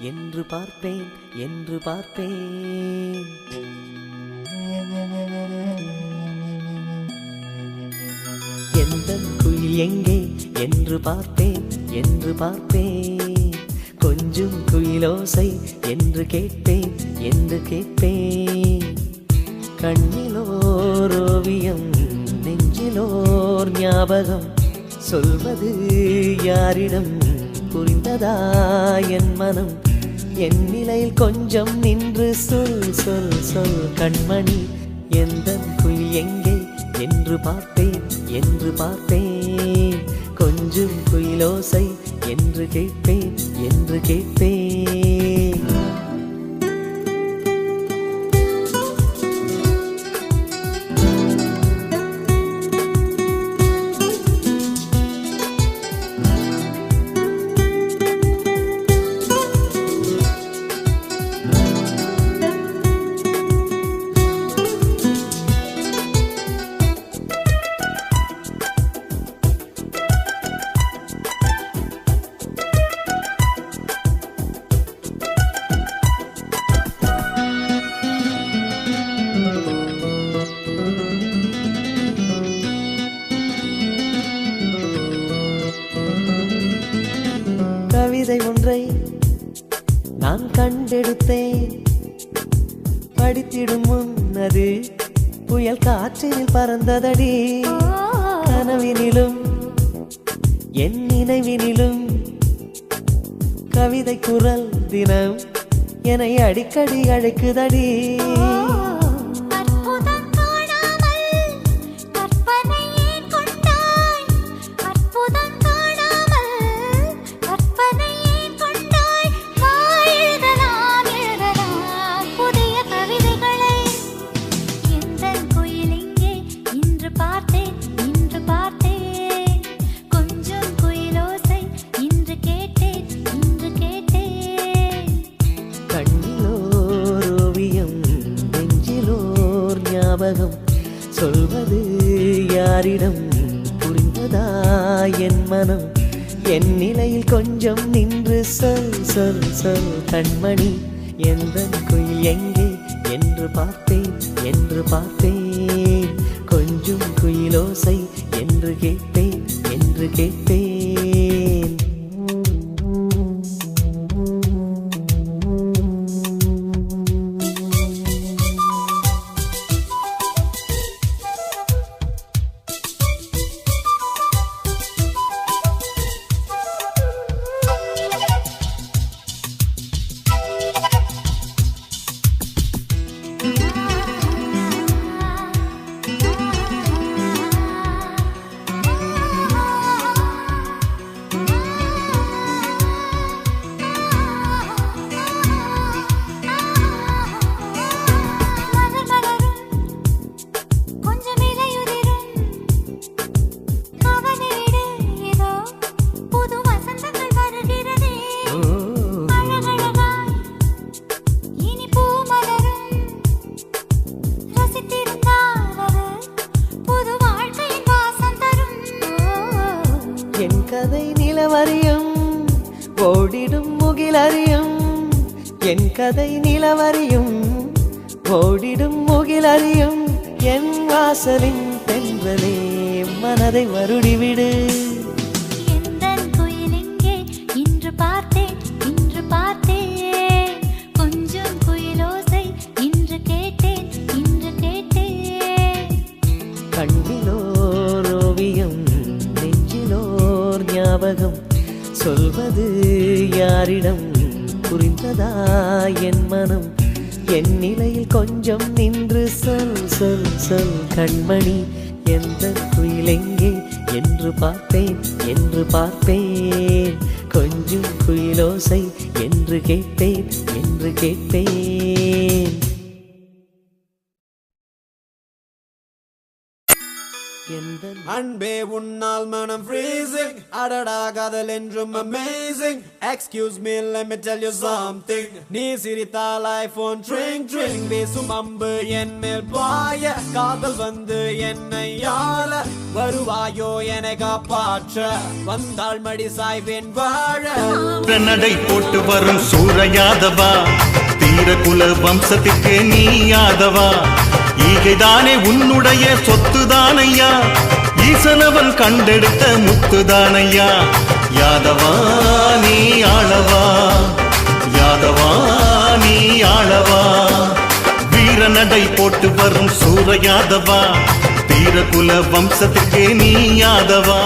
என்று பார்ப்பேன் என்று பார்ப்பேன். எந்தன் குயில் எங்கே என்று பார்ப்பேன் என்று பார்ப்பேன். கொஞ்சம் குயிலோசை என்று கேட்பேன் என்று கேட்பேன். கண்ணிலோர் ஓவியம் நெஞ்சிலோர் ஞாபகம், சொல்வது யாரிடம் புரிந்ததா என் மனம்? என் நிலையில் கொஞ்சம் நின்று சொல் சொல் சொல் கண்மணி. எந்தன் குயில் எங்கே என்று பார்ப்பேன் என்று பார்ப்பேன். கொஞ்சம் குயிலோசை என்று கேட்பேன் என்று கேட்பேன். கவிதை ஒன்றை நான் கண்டெடுத்தேன். படித்திடும் முன் அது புயல் காற்றில் பறந்ததடி. கனவினிலும் என் நினைவினிலும் கவிதை குரல் தினம் என்னை அடிக்கடி அழைக்குதடி. சொல்வது யாரிடம் புரிந்ததா என் மனம்? என் நிலையில் கொஞ்சம் நின்று சொல் சொல் சொல் கண்மணி. எந்தன் குயில் எங்கே என்று பார்ப்பேன் என்று பார்ப்பேன். கொஞ்சம் குயிலோசை என்று கேட்பேன் என்று கேட்பேன். என் கதை நிலவரியும் ஓடிடும் முகிலறியும். என் கதை நிலவரியும் ஓடிடும் முகிலறியும். என் வாசலின் தென்றலே மனதை வருடிவிடு. எந்தன் குயில் எங்கே இன்று பார்த்தேன் இன்று பார்த்தேன். கொஞ்சம் குயிலோசை இன்று கேட்டேன் இன்று கேட்டேன். கண்ணிலோர் ஓவியம் நெஞ்சிலோர் ஞாபகம், சொல்வது யாரிடம் புரிந்ததா என் மனம்? என் நிலையில் கொஞ்சம் நின்று சொல் சொல் சொல் கண்மணி. எந்தன் குயில் எங்கே என்று பார்ப்பேன் என்று பார்ப்பேன். கொஞ்சம் குயிலோசை என்று கேட்பேன் என்று கேட்பேன். எந்தன் அன்பே உன்னால் மனம் freezing அடடா காதல் என்றும் amazing excuse me let me tell you something நீ சிரித்தால் ஐபோன் ட்ரிங் ட்ரிங் வீசும் அம்பு என் மேல் பாய காதல் வந்து என்னை ஆள வருவாயோ என்னை காப்பாற்ற வந்தாள் மடி சாய்வேன் வாழ நடை போட்டு வரும் சூறையாதவா தீரகுல வம்சத்துக்கு நீ யாதவா ஈகைதானே உன்னுடைய சொத்துதானையா ஈசனவன் கண்டெடுத்த முத்துதானையா யாதவா நீ ஆளவா யாதவா நீ ஆளவா வீர நடை போட்டு வரும் சூறையாதவா தீரகுல வம்சத்துக்கு நீ யாதவா